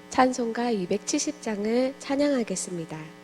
찬송가 270장을 찬양하겠습니다.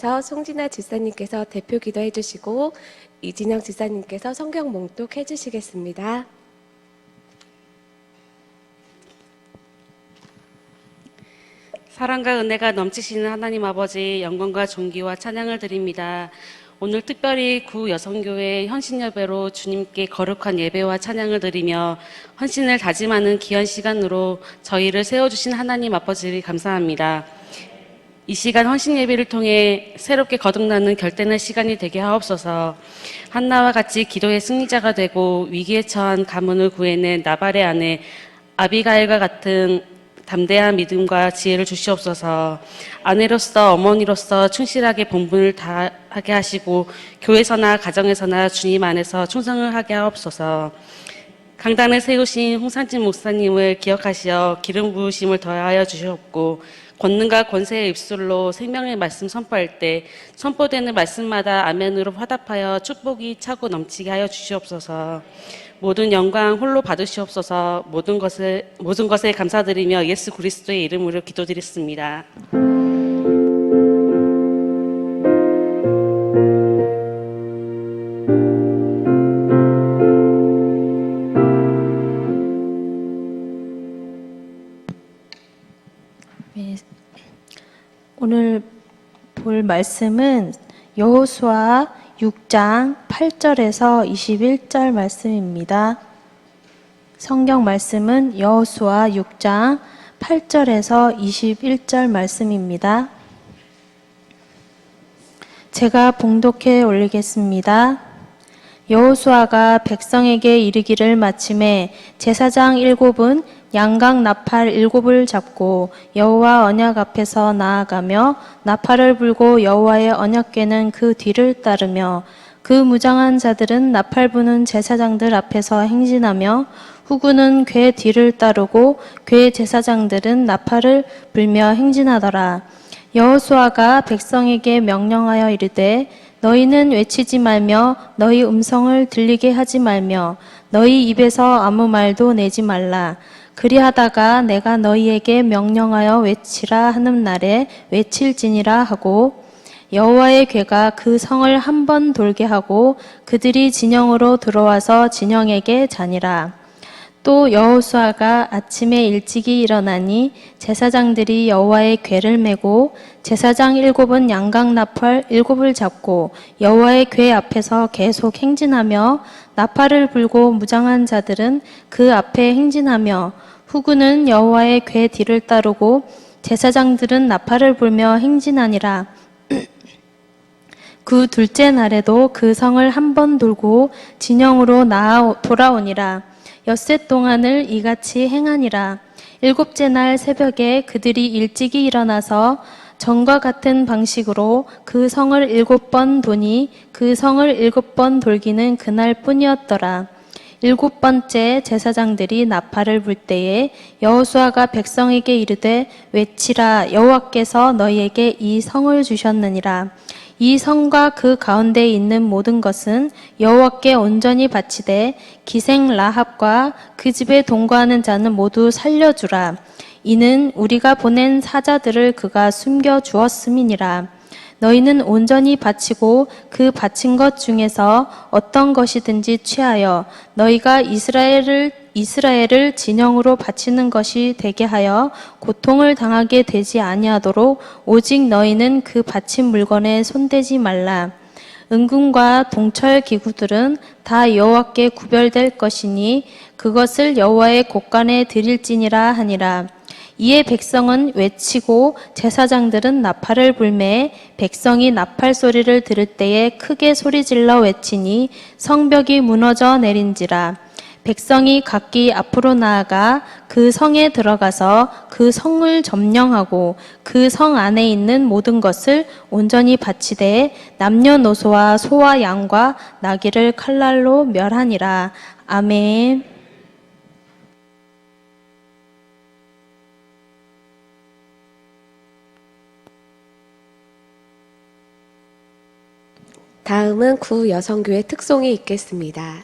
이어서 송진아 집사님께서 대표 기도해 주시고 이진영 집사님께서 성경 몽독해 주시겠습니다. 사랑과 은혜가 넘치시는 하나님 아버지, 영광과 존귀와 찬양을 드립니다. 오늘 특별히 구 여성교회 헌신예배로 주님께 거룩한 예배와 찬양을 드리며 헌신을 다짐하는 귀한 시간으로 저희를 세워주신 하나님 아버지를 감사합니다. 이 시간 헌신 예배를 통해 새롭게 거듭나는 결단의 시간이 되게 하옵소서. 한나와 같이 기도의 승리자가 되고 위기에 처한 가문을 구해낸 나발의 아내 아비가일과 같은 담대한 믿음과 지혜를 주시옵소서. 아내로서 어머니로서 충실하게 본분을 다하게 하시고 교회에서나 가정에서나 주님 안에서 충성을 하게 하옵소서. 강단을 세우신 홍상진 목사님을 기억하시어 기름 부으심을 더하여 주시옵고 권능과 권세의 입술로 생명의 말씀 선포할 때 선포되는 말씀마다 아멘으로 화답하여 축복이 차고 넘치게 하여 주시옵소서. 모든 영광 홀로 받으시옵소서. 모든 것에 감사드리며 예수 그리스도의 이름으로 기도드렸습니다. 네, 오늘 볼 말씀은 여호수아 6장 8절에서 21절 말씀입니다. 성경 말씀은 여호수아 6장 8절에서 21절 말씀입니다. 제가 봉독해 올리겠습니다. 여호수아가 백성에게 이르기를 마침에 제사장 7은 양각 나팔 7을 잡고 여호와 언약 앞에서 나아가며 나팔을 불고 여호와의 언약궤는 그 뒤를 따르며 그 무장한 자들은 나팔 부는 제사장들 앞에서 행진하며 후군은 궤 뒤를 따르고 궤 제사장들은 나팔을 불며 행진하더라. 여호수아가 백성에게 명령하여 이르되 너희는 외치지 말며 너희 음성을 들리게 하지 말며 너희 입에서 아무 말도 내지 말라. 그리하다가 내가 너희에게 명령하여 외치라 하는 날에 외칠지니라 하고 여호와의 궤가 그 성을 한 번 돌게 하고 그들이 진영으로 들어와서 진영에게 자니라. 또 여호수아가 아침에 일찍이 일어나니 제사장들이 여호와의 궤를 메고 제사장 7은 양각 나팔 7을 잡고 여호와의 궤 앞에서 계속 행진하며 나팔을 불고 무장한 자들은 그 앞에 행진하며 후군은 여호와의 궤 뒤를 따르고 제사장들은 나팔을 불며 행진하니라. 그 둘째 날에도 그 성을 한 번 돌고 진영으로 돌아오니라. 엿새 동안을 이같이 행하니라. 7째 날 새벽에 그들이 일찍이 일어나서 전과 같은 방식으로 그 성을 7번 도니 그 성을 7번 돌기는 그날 뿐이었더라. 7번째 제사장들이 나팔을 불 때에 여호수아가 백성에게 이르되 외치라. 여호와께서 너희에게 이 성을 주셨느니라. 이 성과 그 가운데 있는 모든 것은 여호와께 온전히 바치되 기생 라합과 그 집에 동거하는 자는 모두 살려주라. 이는 우리가 보낸 사자들을 그가 숨겨 주었음이니라. 너희는 온전히 바치고 그 바친 것 중에서 어떤 것이든지 취하여 너희가 이스라엘을 진영으로 바치는 것이 되게 하여 고통을 당하게 되지 아니하도록 오직 너희는 그 바친 물건에 손대지 말라. 은금과 동철 기구들은 다 여호와께 구별될 것이니 그것을 여호와의 곳간에 드릴지니라 하니라. 이에 백성은 외치고 제사장들은 나팔을 불매 백성이 나팔 소리를 들을 때에 크게 소리질러 외치니 성벽이 무너져 내린지라. 백성이 각기 앞으로 나아가 그 성에 들어가서 그 성을 점령하고 그 성 안에 있는 모든 것을 온전히 바치되 남녀노소와 소와 양과 나귀를 칼날로 멸하니라. 아멘. 다음은 구 여성교회 특송이 있겠습니다.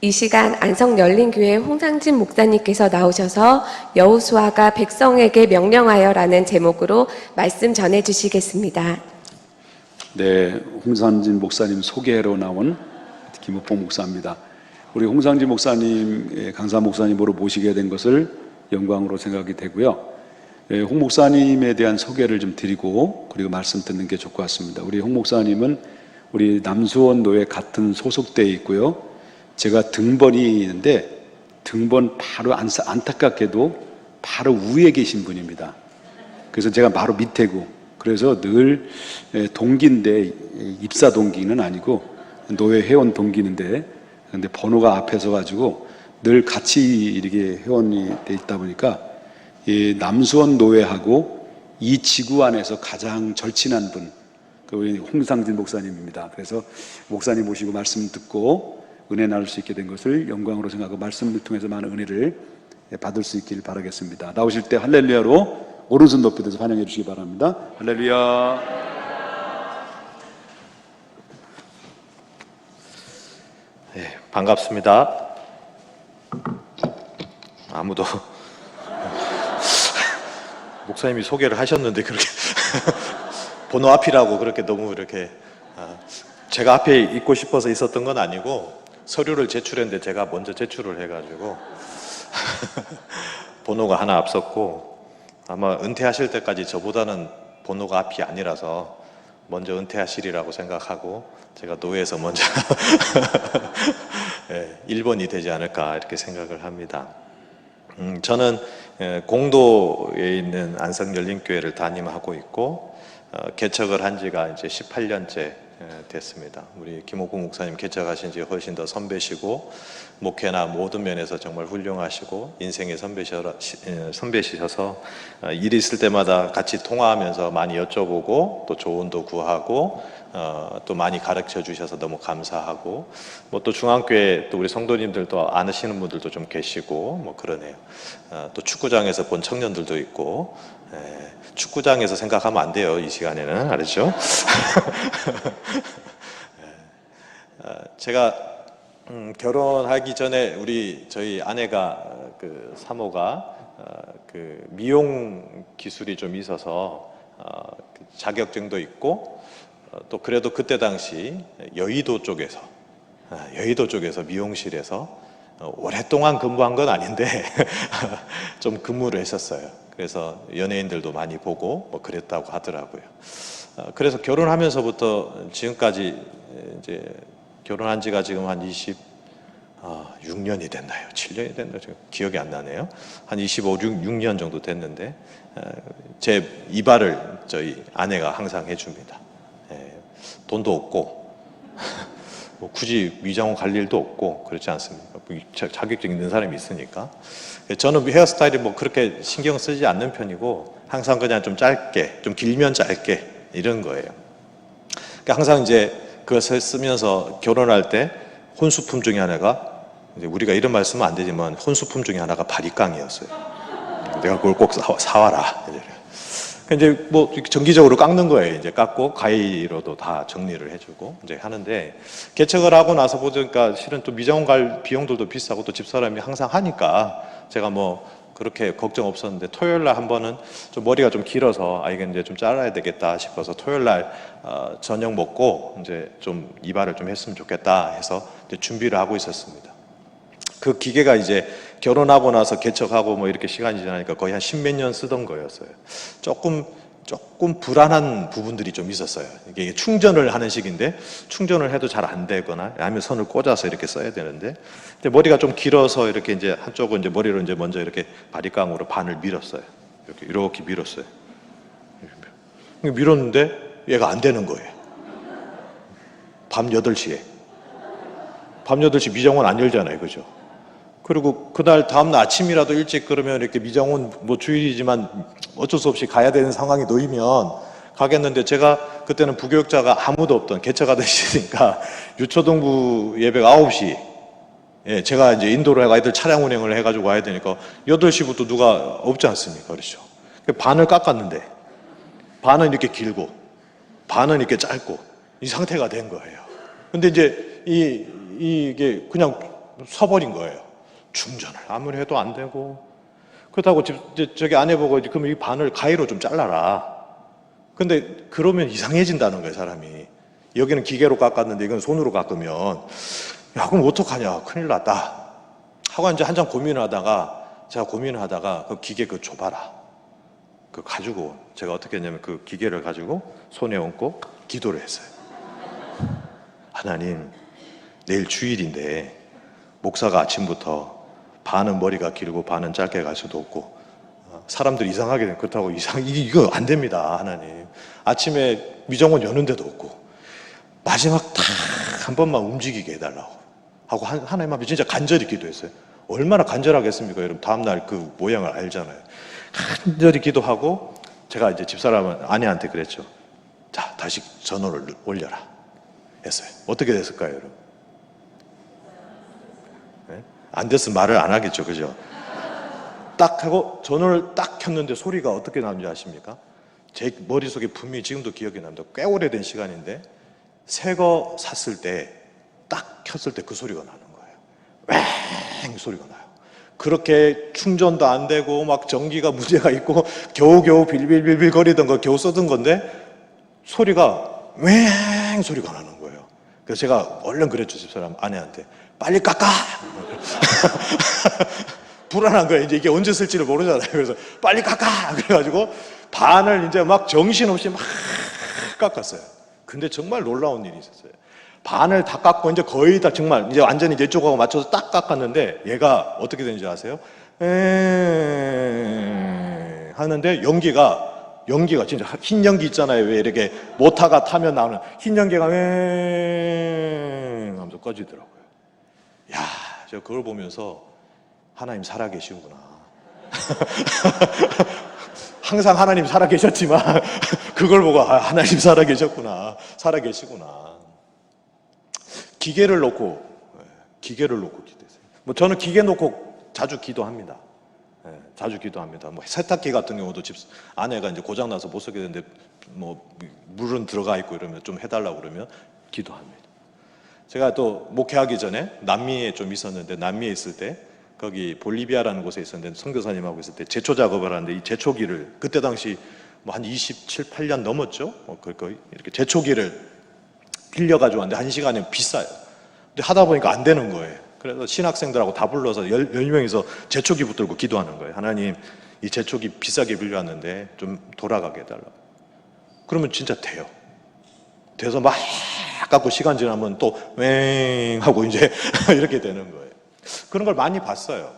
이 시간 안성열린교회 홍상진 목사님께서 나오셔서 여호수아가 백성에게 명령하여라는 제목으로 말씀 전해 주시겠습니다. 네, 홍상진 목사님 소개로 나온 김우봉 목사입니다. 우리 홍상진 목사님, 강사 목사님으로 모시게 된 것을 영광으로 생각이 되고요. 홍 목사님에 대한 소개를 좀 드리고 그리고 말씀 듣는 게 좋을 것 같습니다. 우리 홍 목사님은 우리 남수원 노회 같은 소속되어 있고요. 제가 등번이 있는데 등번 바로 안타깝게도 바로 위에 계신 분입니다. 그래서 제가 바로 밑에고 그래서 늘 동기인데 입사 동기는 아니고 노회 회원 동기인데 근데 번호가 앞에 서가지고 늘 같이 이렇게 회원이 돼 있다 보니까 이 남수원 노회하고 이 지구 안에서 가장 절친한 분, 우리 홍상진 목사님입니다. 그래서 목사님 모시고 말씀 듣고 은혜 나눌 수 있게 된 것을 영광으로 생각하고 말씀을 통해서 많은 은혜를 받을 수 있기를 바라겠습니다. 나오실 때 할렐루야로 오른손 높이 들어서 환영해 주시기 바랍니다. 할렐루야. 네, 반갑습니다. 아무도 목사님이 소개를 하셨는데 그렇게 번호 앞이라고 그렇게 너무 이렇게 제가 앞에 있고 싶어서 있었던 건 아니고 서류를 제출했는데 제가 먼저 제출을 해가지고 번호가 하나 앞섰고 아마 은퇴하실 때까지 저보다는 번호가 앞이 아니라서 먼저 은퇴하시리라고 생각하고 제가 노회에서 먼저 1번이 되지 않을까 이렇게 생각을 합니다. 저는 공도에 있는 안성열린교회를 담임하고 있고 개척을 한 지가 이제 18년째 됐습니다. 우리 김옥국 목사님 개척하신 지 훨씬 더 선배시고 목회나 모든 면에서 정말 훌륭하시고 인생의 선배시셔서 일이 있을 때마다 같이 통화하면서 많이 여쭤보고 또 조언도 구하고 또 많이 가르쳐 주셔서 너무 감사하고 뭐 또 중앙교회 또 우리 성도님들도 아시는 분들도 좀 계시고 뭐 그러네요. 또 축구장에서 본 청년들도 있고 축구장에서 생각하면 안 돼요. 이 시간에는 알았죠? 제가 결혼하기 전에 저희 아내가 그 사모가 그 미용 기술이 좀 있어서 자격증도 있고 또 그래도 그때 당시 여의도 쪽에서 미용실에서 오랫동안 근무한 건 아닌데 좀 근무를 했었어요. 그래서 연예인들도 많이 보고 뭐 그랬다고 하더라고요. 그래서 결혼하면서부터 지금까지 이제 결혼한 지가 지금 한 26년이 됐나요? 7년이 됐나요? 기억이 안 나네요. 한 6년 정도 됐는데 제 이발을 저희 아내가 항상 해줍니다. 돈도 없고 뭐 굳이 미장원 갈 일도 없고 그렇지 않습니까? 자격증 있는 사람이 있으니까. 저는 헤어스타일이 뭐 그렇게 신경 쓰지 않는 편이고 항상 그냥 좀 짧게, 좀 길면 짧게 이런 거예요. 그러니까 항상 이제 그것을 쓰면서 결혼할 때 혼수품 중에 하나가 이제 우리가 이런 말씀은 안 되지만 혼수품 중에 하나가 바리깡이었어요. 내가 그걸 꼭 사와라. 이제 뭐 정기적으로 깎는 거예요. 이제 깎고 가위로도 다 정리를 해주고 이제 하는데 개척을 하고 나서 보니까 실은 또 미장원 갈 비용들도 비싸고 또 집사람이 항상 하니까 제가 뭐 그렇게 걱정 없었는데 토요일 날 한 번은 좀 머리가 좀 길어서 이게 이제 좀 잘라야 되겠다 싶어서 토요일 날 저녁 먹고 이제 좀 이발을 좀 했으면 좋겠다 해서 이제 준비를 하고 있었습니다. 그 기계가 이제 결혼하고 나서 개척하고 뭐 이렇게 시간이 지나니까 거의 한 10몇 년 쓰던 거였어요. 조금 불안한 부분들이 좀 있었어요. 이게 충전을 하는 식인데 충전을 해도 잘 안 되거나 아니면 선을 꽂아서 이렇게 써야 되는데 근데 머리가 좀 길어서 이렇게 이제 한쪽은 이제 머리로 이제 먼저 이렇게 바리깡으로 반을 밀었어요. 이렇게 밀었어요. 밀었는데 얘가 안 되는 거예요. 밤 8시에 미장원 안 열잖아요. 그죠? 그리고 그날 다음날 아침이라도 일찍 그러면 이렇게 미장원 뭐 주일이지만 어쩔 수 없이 가야 되는 상황이 놓이면 가겠는데 제가 그때는 부교육자가 아무도 없던 개척하던 시대니까 유초동부 예배가 9시 제가 이제 인도를 해가 애들 차량 운행을 해가지고 와야 되니까 8시부터 누가 없지 않습니까? 그렇죠. 반을 깎았는데 반은 이렇게 길고 반은 이렇게 짧고 이 상태가 된 거예요. 근데 이제 이게 그냥 서버린 거예요. 충전을 아무리 해도 안 되고. 그렇다고 저기 아내 보고 그럼 이 반을 가위로 좀 잘라라. 근데 그러면 이상해진다는 거예요, 사람이. 여기는 기계로 깎았는데 이건 손으로 깎으면 야, 그럼 어떡하냐. 큰일 났다. 하고 이제 한참 제가 고민을 하다가 그 기계 그거 줘봐라. 그 가지고 제가 어떻게 했냐면 그 기계를 가지고 손에 얹고 기도를 했어요. 하나님, 내일 주일인데 목사가 아침부터 반은 머리가 길고 반은 짧게 갈 수도 없고 사람들 이상하게 되면 그렇다고 이거 안 됩니다. 하나님, 아침에 미정원 여는 데도 없고 마지막 딱 한 번만 움직이게 해달라고 하고 하나님 앞에 진짜 간절히 기도했어요. 얼마나 간절하겠습니까? 여러분 다음날 그 모양을 알잖아요. 간절히 기도하고 제가 이제 집사람은 아내한테 그랬죠. 자, 다시 전원을 올려라 했어요. 어떻게 됐을까요, 여러분? 네? 안 됐으면 말을 안 하겠죠, 그죠? 딱 하고 전원을 딱 켰는데 소리가 어떻게 나는지 아십니까? 제 머릿속에 분명히 지금도 기억이 납니다. 꽤 오래된 시간인데 새 거 샀을 때 딱 켰을 때 그 소리가 나는 거예요. 왱 소리가 나요. 그렇게 충전도 안 되고 막 전기가 문제가 있고 겨우겨우 빌빌빌빌 거리던 거 겨우 쓰던 건데 소리가 왱 소리가 나는 거예요. 그래서 제가 얼른 그랬죠, 집사람 아내한테. 빨리 깎아! 불안한 거예요. 이제 이게 언제 쓸지를 모르잖아요. 그래서 빨리 깎아! 그래가지고 반을 이제 막 정신없이 막 깎았어요. 근데 정말 놀라운 일이 있었어요. 반을 다 깎고 이제 거의 다 정말 이제 완전히 이쪽하고 맞춰서 딱 깎았는데 얘가 어떻게 되는지 아세요? 하는데 연기가 진짜 흰 연기 있잖아요. 왜 이렇게 모타가 타면 나오는 흰 연기가 하면서 꺼지더라고요. 야, 제가 그걸 보면서 하나님 살아계시구나. 항상 하나님 살아계셨지만 그걸 보고 하나님 살아계셨구나. 살아계시구나. 기계를 놓고 기도했어요. 뭐 저는 기계 놓고 자주 기도합니다. 자주 기도합니다. 뭐 세탁기 같은 경우도 집 아내가 이제 고장 나서 못 쓰게 되는데 뭐 물은 들어가 있고 이러면 좀 해달라고 그러면 기도합니다. 제가 또 목회하기 전에 남미에 좀 있었는데 남미에 있을 때 거기 볼리비아라는 곳에 있었는데 선교사님하고 있을 때 제초 작업을 하는데 이 제초기를 그때 당시 뭐 한 27, 8년 넘었죠. 거의 이렇게 제초기를 빌려가지고 왔는데 1시간에 비싸요. 근데 하다 보니까 안 되는 거예요. 그래서 신학생들하고 다 불러서 10명이서 제초기 붙들고 기도하는 거예요. 하나님, 이 제초기 비싸게 빌려왔는데 좀 돌아가게 해달라고. 그러면 진짜 돼요. 돼서 막 깎고 시간 지나면 또 왱 하고 이제 이렇게 되는 거예요. 그런 걸 많이 봤어요.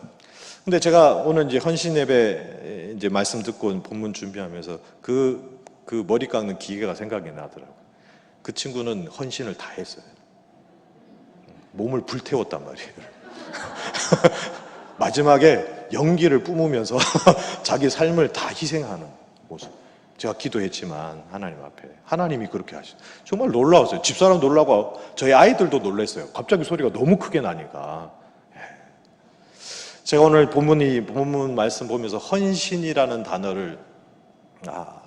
근데 제가 오늘 이제 헌신 예배 이제 말씀 듣고 본문 준비하면서 그 머리 깎는 기계가 생각이 나더라고요. 그 친구는 헌신을 다 했어요. 몸을 불태웠단 말이에요. 마지막에 연기를 뿜으면서 자기 삶을 다 희생하는 모습. 제가 기도했지만 하나님 앞에 하나님이 그렇게 하셨어요. 정말 놀라웠어요. 집사람 놀라고 저희 아이들도 놀랐어요. 갑자기 소리가 너무 크게 나니까. 제가 오늘 본문 말씀 보면서 헌신이라는 단어를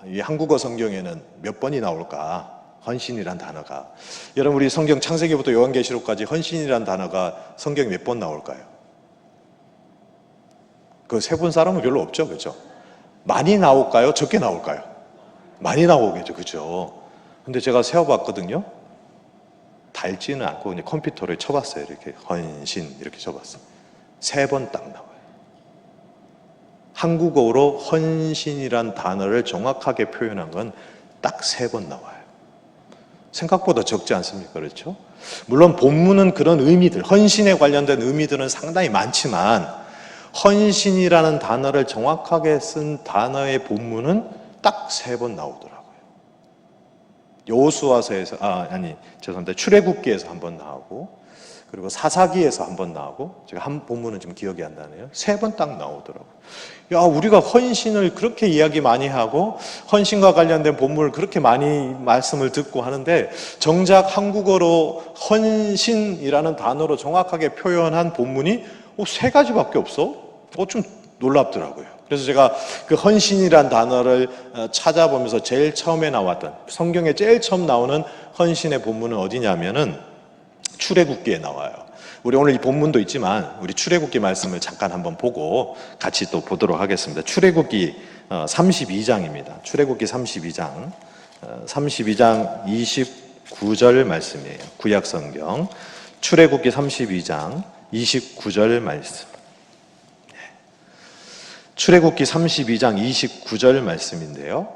이 한국어 성경에는 몇 번이 나올까? 헌신이란 단어가. 여러분 우리 성경 창세기부터 요한계시록까지 헌신이란 단어가 성경에 몇 번 나올까요? 그 세본 사람은 별로 없죠, 그렇죠? 많이 나올까요? 적게 나올까요? 많이 나오겠죠, 그렇죠? 근데 제가 세어봤거든요. 달지는 않고 그냥 컴퓨터를 쳐봤어요. 이렇게 헌신 이렇게 쳐봤어요. 3번 딱 나와요. 한국어로 헌신이란 단어를 정확하게 표현한 건 딱 3번 나와요. 생각보다 적지 않습니까? 그렇죠? 물론 본문은 그런 의미들, 헌신에 관련된 의미들은 상당히 많지만 헌신이라는 단어를 정확하게 쓴 단어의 본문은 딱 3번 나오더라고요. 여호수아서에서 죄송합니다. 출애굽기에서 한 번 나오고 그리고 사사기에서 한 번 나오고 제가 한 본문은 좀 기억이 안 나네요. 3번 딱 나오더라고요. 야, 우리가 헌신을 그렇게 이야기 많이 하고 헌신과 관련된 본문을 그렇게 많이 말씀을 듣고 하는데 정작 한국어로 헌신이라는 단어로 정확하게 표현한 본문이 3가지밖에 없어? 좀 놀랍더라고요. 그래서 제가 그 헌신이란 단어를 찾아보면서 제일 처음에 나왔던 성경에 제일 처음 나오는 헌신의 본문은 어디냐면은 출애굽기에 나와요. 우리 오늘 이 본문도 있지만 우리 출애굽기 말씀을 잠깐 한번 보고 같이 또 보도록 하겠습니다. 출애굽기 32장입니다. 출애굽기 32장 29절 말씀이에요. 구약 성경 출애굽기 32장 29절 말씀. 출애굽기 32장 29절 말씀인데요.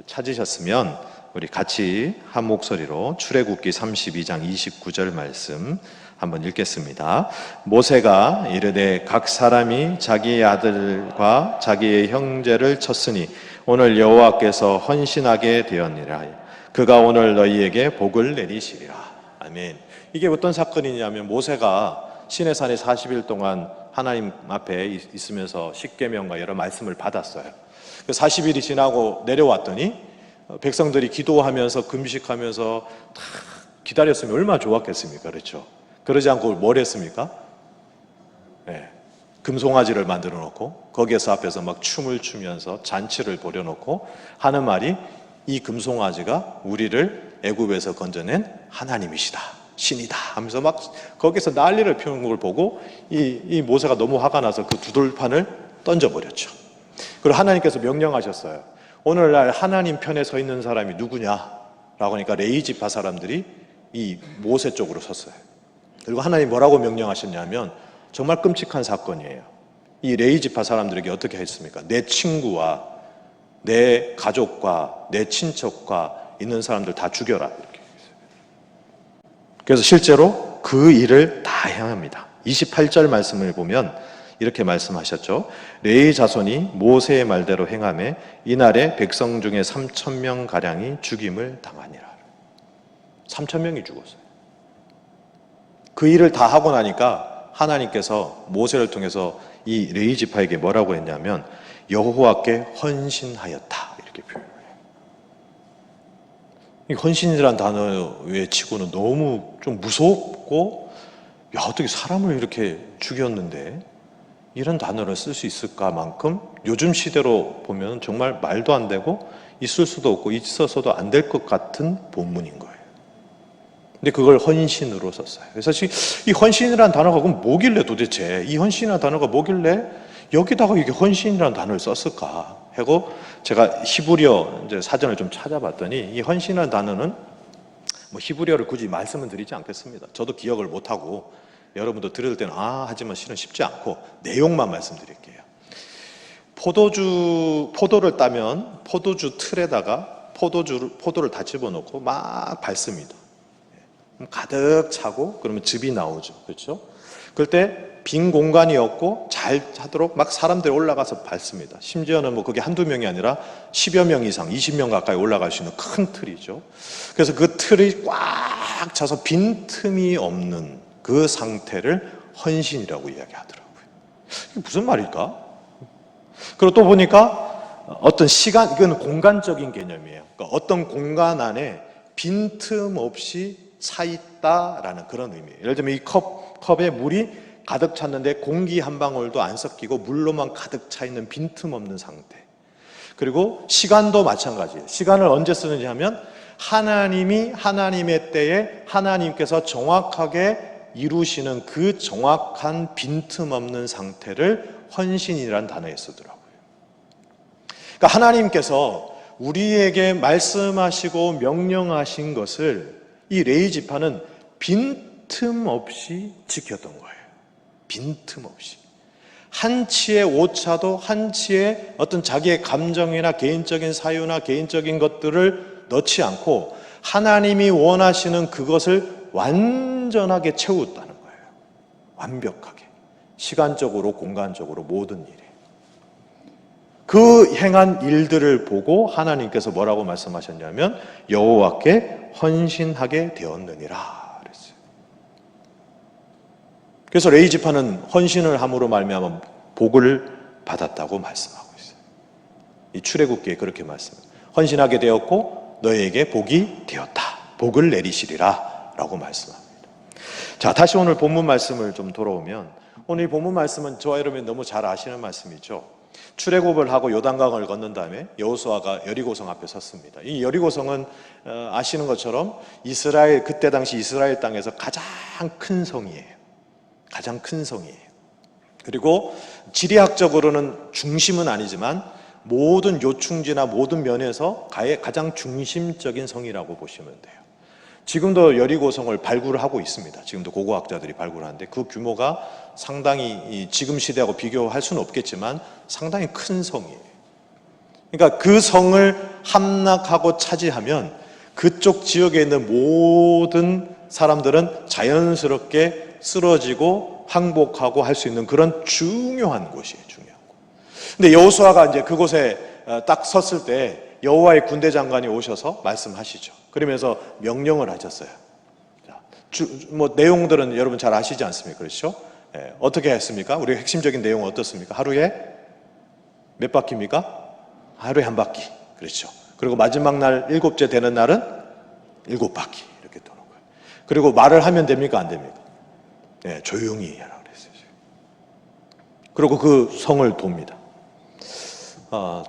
찾으셨으면 우리 같이 한 목소리로 출애굽기 32장 29절 말씀 한번 읽겠습니다. 모세가 이르되 각 사람이 자기의 아들과 자기의 형제를 쳤으니 오늘 여호와께서 헌신하게 되었니라. 그가 오늘 너희에게 복을 내리시리라. 아멘. 이게 어떤 사건이냐면 모세가 시내산에 40일 동안 하나님 앞에 있으면서 십계명과 여러 말씀을 받았어요. 40일이 지나고 내려왔더니 백성들이 기도하면서 금식하면서 다 기다렸으면 얼마나 좋았겠습니까? 그렇죠? 그러지 않고 뭘 했습니까? 네. 금송아지를 만들어 놓고 거기에서 앞에서 막 춤을 추면서 잔치를 벌여놓고 하는 말이 이 금송아지가 우리를 애굽에서 건져낸 하나님이시다, 신이다 하면서 막 거기서 난리를 피우는 걸 보고 이 모세가 너무 화가 나서 그 두들판을 던져버렸죠. 그리고 하나님께서 명령하셨어요. 오늘날 하나님 편에 서 있는 사람이 누구냐? 라고 하니까 레위 지파 사람들이 이 모세 쪽으로 섰어요. 그리고 하나님 뭐라고 명령하셨냐면 정말 끔찍한 사건이에요. 이 레위 지파 사람들에게 어떻게 했습니까? 내 친구와 내 가족과 내 친척과 있는 사람들 다 죽여라. 이렇게 했어요. 그래서 실제로 그 일을 다 행합니다. 28절 말씀을 보면 이렇게 말씀하셨죠. 레위 자손이 모세의 말대로 행하매 이날에 백성 중에 3,000명 가량이 죽임을 당하니라. 3,000명이 죽었어요. 그 일을 다 하고 나니까 하나님께서 모세를 통해서 이 레위 지파에게 뭐라고 했냐면 여호와께 헌신하였다 이렇게 표현해요. 이 헌신이라는 단어 외치고는 너무 좀 무섭고 야 어떻게 사람을 이렇게 죽였는데 이런 단어를 쓸 수 있을까만큼 요즘 시대로 보면 정말 말도 안 되고 있을 수도 없고 있어서도 안 될 것 같은 본문인 거예요. 근데 그걸 헌신으로 썼어요. 그래서 이 헌신이라는 단어가 그럼 뭐길래 도대체 이 헌신이라는 단어가 뭐길래 여기다가 이게 헌신이라는 단어를 썼을까 하고 제가 히브리어 이제 사전을 좀 찾아봤더니 이 헌신이라는 단어는 뭐 히브리어를 굳이 말씀은 드리지 않겠습니다. 저도 기억을 못하고 여러분도 들을 때는 하지만 실은 쉽지 않고 내용만 말씀드릴게요. 포도를 따면 포도주 틀에다가 포도를 다 집어넣고 막 밟습니다. 가득 차고 그러면 즙이 나오죠. 그렇죠? 그럴 때 빈 공간이 없고 잘 하도록 막 사람들이 올라가서 밟습니다. 심지어는 뭐 그게 한두 명이 아니라 10여 명 이상, 20명 가까이 올라갈 수 있는 큰 틀이죠. 그래서 그 틀이 꽉 차서 빈 틈이 없는 그 상태를 헌신이라고 이야기하더라고요. 이게 무슨 말일까? 그리고 또 보니까 어떤 시간, 이건 공간적인 개념이에요. 그러니까 어떤 공간 안에 빈틈 없이 차 있다라는 그런 의미예요. 예를 들면 이 컵에 물이 가득 찼는데 공기 한 방울도 안 섞이고 물로만 가득 차 있는 빈틈 없는 상태. 그리고 시간도 마찬가지예요. 시간을 언제 쓰는지 하면 하나님이 하나님의 때에 하나님께서 정확하게 이루시는 그 정확한 빈틈 없는 상태를 헌신이라는 단어에 쓰더라고요. 그러니까 하나님께서 우리에게 말씀하시고 명령하신 것을 이 레위 지파는 빈틈 없이 지켰던 거예요. 빈틈 없이. 한치의 오차도 한치의 어떤 자기의 감정이나 개인적인 사유나 개인적인 것들을 넣지 않고 하나님이 원하시는 그것을 완전하게 채웠다는 거예요. 완벽하게. 시간적으로 공간적으로 모든 일에. 그 행한 일들을 보고 하나님께서 뭐라고 말씀하셨냐면 여호와께 헌신하게 되었느니라 그랬어요. 그래서 레위 지파는 헌신을 함으로 말미암아 복을 받았다고 말씀하고 있어요. 이 출애굽기에 그렇게 말씀해요. 헌신하게 되었고 너희에게 복이 되었다. 복을 내리시리라 라고 말씀합니다. 자, 다시 오늘 본문 말씀을 좀 돌아오면 오늘 이 본문 말씀은 저와 여러분이 너무 잘 아시는 말씀이죠. 출애굽을 하고 요단강을 건넌 다음에 여호수아가 여리고성 앞에 섰습니다. 이 여리고성은 아시는 것처럼 그때 당시 이스라엘 땅에서 가장 큰 성이에요. 가장 큰 성이에요. 그리고 지리학적으로는 중심은 아니지만 모든 요충지나 모든 면에서 가장 중심적인 성이라고 보시면 돼요. 지금도 여리고성을 발굴하고 있습니다. 지금도 고고학자들이 발굴하는데 그 규모가 상당히 지금 시대하고 비교할 수는 없겠지만 상당히 큰 성이에요. 그러니까 그 성을 함락하고 차지하면 그쪽 지역에 있는 모든 사람들은 자연스럽게 쓰러지고 항복하고 할 수 있는 그런 중요한 곳이에요. 중요한 곳. 근데 여호수아가 이제 그곳에 딱 섰을 때 여호와의 군대 장관이 오셔서 말씀하시죠. 그러면서 명령을 하셨어요. 자, 내용들은 여러분 잘 아시지 않습니까? 그렇죠? 어떻게 했습니까? 우리 핵심적인 내용은 어떻습니까? 하루에 몇 바퀴입니까? 하루에 한 바퀴. 그렇죠. 그리고 마지막 날 7째 되는 날은 7바퀴 이렇게 도는 거예요. 그리고 말을 하면 됩니까? 안 됩니까? 조용히 하라고 그랬어요. 그리고 그 성을 돕니다.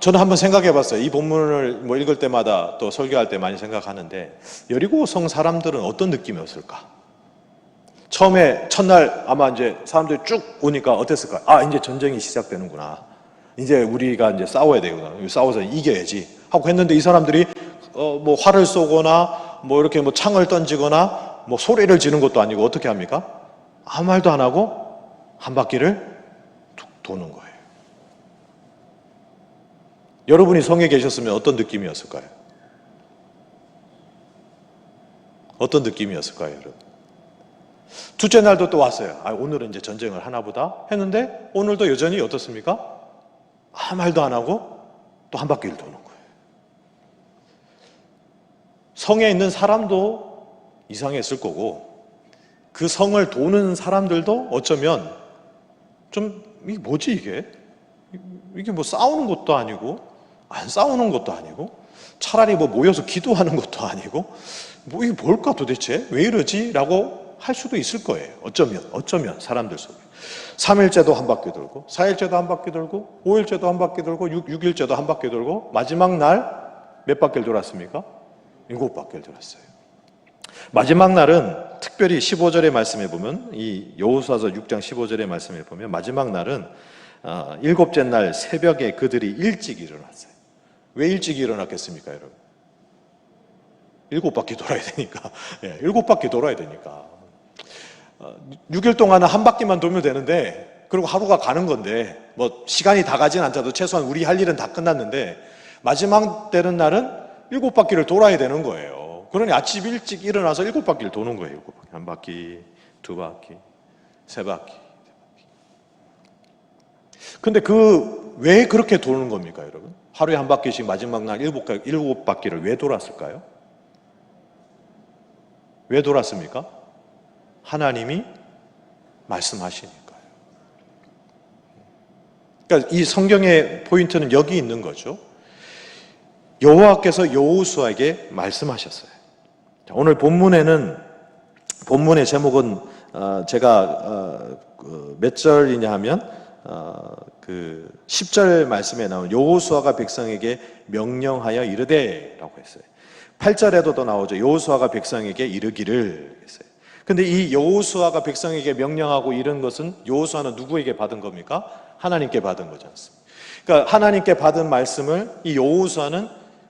저는 한번 생각해 봤어요. 이 본문을 읽을 때마다 또 설교할 때 많이 생각하는데 여리고성 사람들은 어떤 느낌이었을까? 처음에 첫날 아마 이제 사람들이 쭉 오니까 어땠을까? 아, 이제 전쟁이 시작되는구나. 이제 우리가 이제 싸워야 되구나. 싸워서 이겨야지 하고 했는데 이 사람들이 뭐 활을 쏘거나 뭐 이렇게 뭐 창을 던지거나 뭐 소리를 지르는 것도 아니고 어떻게 합니까? 아무 말도 안 하고 한 바퀴를 툭 도는 거예요. 여러분이 성에 계셨으면 어떤 느낌이었을까요? 어떤 느낌이었을까요, 여러분? 둘째 날도 또 왔어요. 아, 오늘은 이제 전쟁을 하나 보다 했는데 오늘도 여전히 어떻습니까? 아무 말도 안 하고 또 한 바퀴를 도는 거예요. 성에 있는 사람도 이상했을 거고 그 성을 도는 사람들도 어쩌면 좀 이게 뭐지 이게 뭐 싸우는 것도 아니고 안 싸우는 것도 아니고 차라리 뭐 모여서 기도하는 것도 아니고 뭐 이게 뭘까 도대체 왜 이러지? 라고 할 수도 있을 거예요. 어쩌면 사람들 속에 3일째도 한 바퀴 돌고 4일째도 한 바퀴 돌고 5일째도 한 바퀴 돌고 6일째도 한 바퀴 돌고 마지막 날 몇 바퀴를 돌았습니까? 7바퀴를 돌았어요. 마지막 날은 특별히 15절의 말씀에 보면 이 여호수아서 6장 15절의 말씀에 보면 마지막 날은 7째 날 새벽에 그들이 일찍 일어났어요. 왜 일찍 일어났겠습니까, 여러분? 7바퀴 돌아야 되니까. 7바퀴 돌아야 되니까. 6일 동안은 한 바퀴만 돌면 되는데 그리고 하루가 가는 건데 뭐 시간이 다 가진 않더라도 최소한 우리 할 일은 다 끝났는데 마지막 되는 날은 7바퀴를 돌아야 되는 거예요. 그러니 아침 일찍 일어나서 7바퀴를 도는 거예요. 7바퀴. 한 바퀴, 2바퀴, 3바퀴. 근데 왜 그렇게 도는 겁니까, 여러분? 하루에 한 바퀴씩 마지막 날 7바퀴를 왜 돌았을까요? 왜 돌았습니까? 하나님이 말씀하시니까요. 그러니까 이 성경의 포인트는 여기 있는 거죠. 여호와께서 여호수아에게 말씀하셨어요. 오늘 본문의 제목은 제가 몇 절이냐 하면 그 10절 말씀에 나온 여호수아가 백성에게 명령하여 이르되라고 했어요. 8절에도 더 나오죠. 여호수아가 백성에게 이르기를 했어요. 근데 이 여호수아가 백성에게 명령하고 이런 것은 여호수아는 누구에게 받은 겁니까? 하나님께 받은 거지 않습니까? 그러니까 하나님께 받은 말씀을 이 여호수아는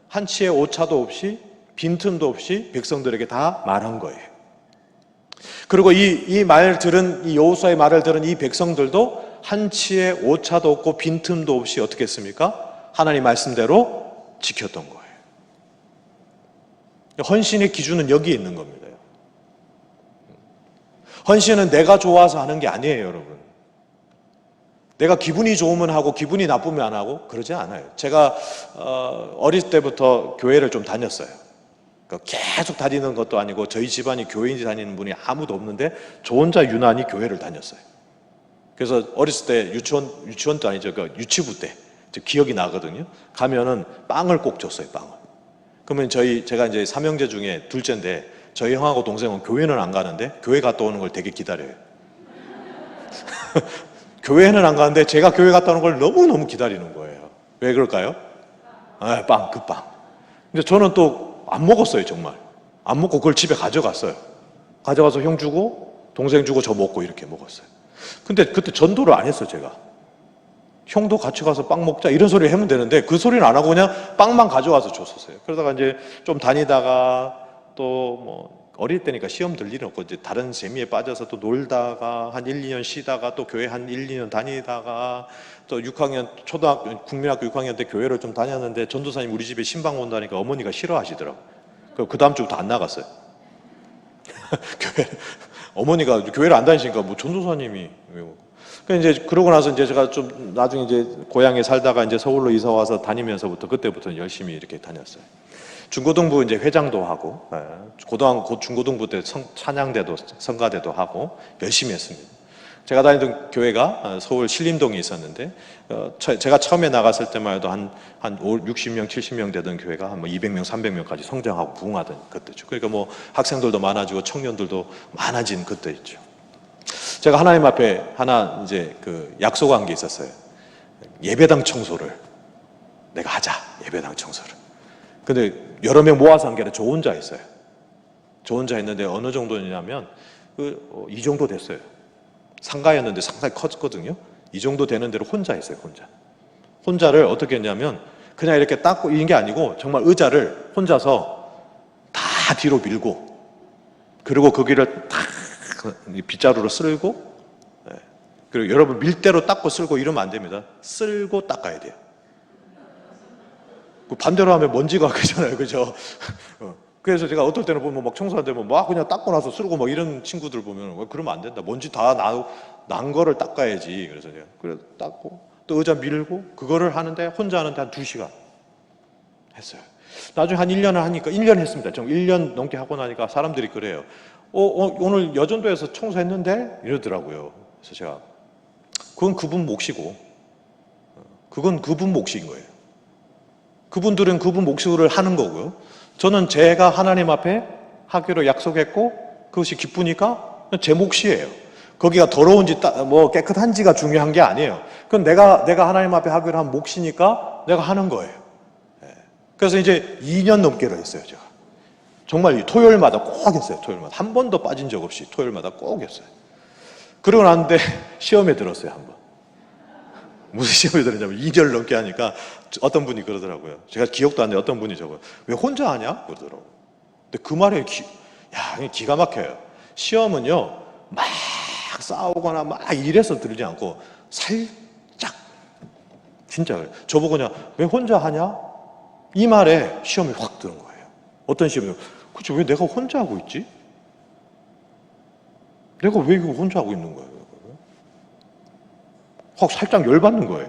한치의 오차도 없이 빈틈도 없이 백성들에게 다 말한 거예요. 그리고 이 여호수아의 말을 들은 이 백성들도 한치의 오차도 없고 빈틈도 없이 어떻게 했습니까? 하나님 말씀대로 지켰던 거예요. 헌신의 기준은 여기에 있는 겁니다. 헌신은 내가 좋아서 하는 게 아니에요, 여러분. 내가 기분이 좋으면 하고 기분이 나쁘면 안 하고 그러지 않아요. 제가 어릴 때부터 교회를 좀 다녔어요. 그러니까 계속 다니는 것도 아니고 저희 집안이 교회인지 다니는 분이 아무도 없는데 저 혼자 유난히 교회를 다녔어요. 그래서 어렸을 때 유치원도 아니죠. 그러니까 유치부 때 기억이 나거든요. 가면은 빵을 꼭 줬어요, 빵을. 그러면 제가 이제 삼형제 중에 둘째인데 저희 형하고 동생은 교회는 안 가는데 교회 갔다 오는 걸 되게 기다려요. 교회는 안 가는데 제가 교회 갔다 오는 걸 너무너무 기다리는 거예요. 왜 그럴까요? 빵, 그 빵. 근데 저는 또 안 먹었어요, 정말. 안 먹고 그걸 집에 가져갔어요. 가져가서 형 주고 동생 주고 저 먹고 이렇게 먹었어요. 근데 그때 전도를 안 했어요, 제가. 형도 같이 가서 빵 먹자 이런 소리 하면 되는데 그 소리는 안 하고 그냥 빵만 가져와서 줬었어요. 그러다가 이제 좀 다니다가 또 뭐 어릴 때니까 시험 들 일은 없고 이제 다른 재미에 빠져서 또 놀다가 한 1, 2년 쉬다가 또 교회 한 1, 2년 다니다가 또 6학년 초등학교 국민학교 6학년 때 교회를 좀 다녔는데 전도사님 우리 집에 신방 온다니까 어머니가 싫어하시더라고. 그 다음 주부터 안 나갔어요. 교회 어머니가 교회를 안 다니시니까 뭐 전도사님이 그러니까 이제 그러고 나서 이제 제가 좀 나중에 이제 고향에 살다가 이제 서울로 이사 와서 다니면서부터 그때부터 열심히 이렇게 다녔어요. 중고등부 이제 회장도 하고, 중고등부 때 찬양대도 성가대도 하고 열심히 했습니다. 제가 다니던 교회가 서울 신림동에 있었는데, 제가 처음에 나갔을 때만 해도 한 60명, 70명 되던 교회가 한 200명, 300명까지 성장하고 부흥하던 그때죠. 그러니까 뭐 학생들도 많아지고 청년들도 많아진 그때였죠. 제가 하나님 앞에 하나 이제 그 약속한 게 있었어요. 예배당 청소를 내가 하자. 예배당 청소를. 근데 여러 명 모아서 한 게 아니라 저 혼자 했어요. 저 혼자 했는데 어느 정도냐면 이 정도 됐어요. 상가였는데 상당히 컸거든요. 이 정도 되는 대로 혼자 했어요. 혼자를 어떻게 했냐면 그냥 이렇게 닦고 이런 게 아니고 정말 의자를 혼자서 다 뒤로 밀고 그리고 거기를 다 빗자루로 쓸고 그리고 여러분 밀대로 닦고 쓸고 이러면 안 됩니다. 쓸고 닦아야 돼요. 반대로 하면 먼지가 그잖아요, 그죠? 그래서 제가 어떨 때는 보면 막 청소하는데 막 그냥 닦고 나서 쓰고 막 이런 친구들 보면 왜 그러면 안 된다. 먼지 다 난 거를 닦아야지. 그래서 제가 그래 닦고 또 의자 밀고 그거를 하는데 혼자 하는데 한 2시간 했어요. 나중에 한 1년을 하니까 1년 했습니다. 좀 1년 넘게 하고 나니까 사람들이 그래요. 오늘 여전도에서 청소했는데 이러더라고요. 그래서 제가 그건 그분 몫이고 그건 그분 몫인 거예요. 그분들은 그분 몫을 하는 거고요. 저는 제가 하나님 앞에 하기로 약속했고 그것이 기쁘니까 제 몫이에요. 거기가 더러운지 뭐 깨끗한지가 중요한 게 아니에요. 그건 내가 하나님 앞에 하기로 한 몫이니까 내가 하는 거예요. 그래서 이제 2년 넘게를 했어요, 제가. 정말 토요일마다 꼭 했어요, 토요일마다. 한 번도 빠진 적 없이 토요일마다 꼭 했어요. 그러고 났는데 시험에 들었어요, 한 번. 무슨 시험에 들었냐면 2년을 넘게 하니까 어떤 분이 그러더라고요. 제가 기억도 안 나요. 어떤 분이 저거 왜 혼자 하냐? 그러더라고요. 근데 그 말에 기가 막혀요. 시험은요, 막 싸우거나 막 이래서 들지 않고 살짝 진짜 그래요. 저보고 그냥 왜 혼자 하냐? 이 말에 시험이 확 드는 거예요. 어떤 시험이요? 그치, 왜 내가 혼자 하고 있지? 내가 왜 이거 혼자 하고 있는 거예요? 확 살짝 열받는 거예요.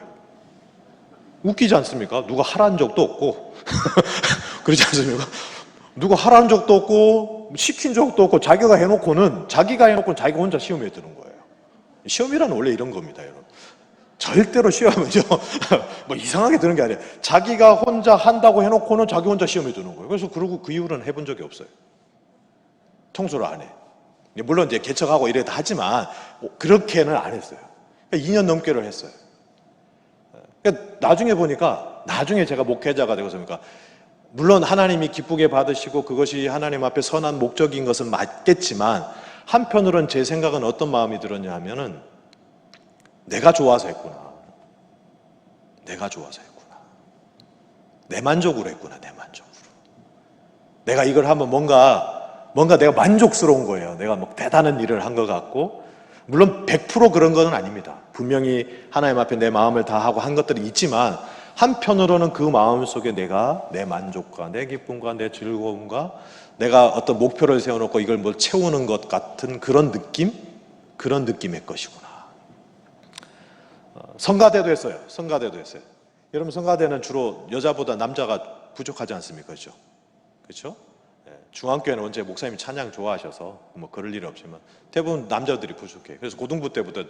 웃기지 않습니까? 누가 하라는 적도 없고 그렇지 않습니까? 누가 하라는 적도 없고 시킨 적도 없고 자기가 해놓고는 자기가 혼자 시험에 드는 거예요. 시험이란 원래 이런 겁니다, 여러분. 절대로 시험은요 뭐 이상하게 드는 게 아니에요. 자기가 혼자 한다고 해놓고는 자기 혼자 시험에 드는 거예요. 그래서 그러고 그 이후로는 해본 적이 없어요. 청소를 안 해. 물론 이제 개척하고 이래도 하지만 그렇게는 안 했어요. 2년 넘게를 했어요. 그러니까 나중에 보니까 나중에 제가 목회자가 되고 보니까 물론 하나님이 기쁘게 받으시고 그것이 하나님 앞에 선한 목적인 것은 맞겠지만 한편으로는 제 생각은 어떤 마음이 들었냐 하면은 내가 좋아서 했구나. 내가 좋아서 했구나. 내 만족으로 했구나. 내 만족으로. 내가 이걸 하면 뭔가 내가 만족스러운 거예요. 내가 뭐 대단한 일을 한 것 같고 물론 100% 그런 건 아닙니다. 분명히 하나님 앞에 내 마음을 다하고 한 것들이 있지만 한편으로는 그 마음 속에 내가 내 만족과 내 기쁨과 내 즐거움과 내가 어떤 목표를 세워놓고 이걸 뭘 채우는 것 같은 그런 느낌의 것이구나. 성가대도 했어요. 여러분 성가대는 주로 여자보다 남자가 부족하지 않습니까? 그렇죠? 중앙교회는 원체 목사님이 찬양 좋아하셔서 뭐 그럴 일은 없지만 대부분 남자들이 부족해요. 그래서 고등부 때부터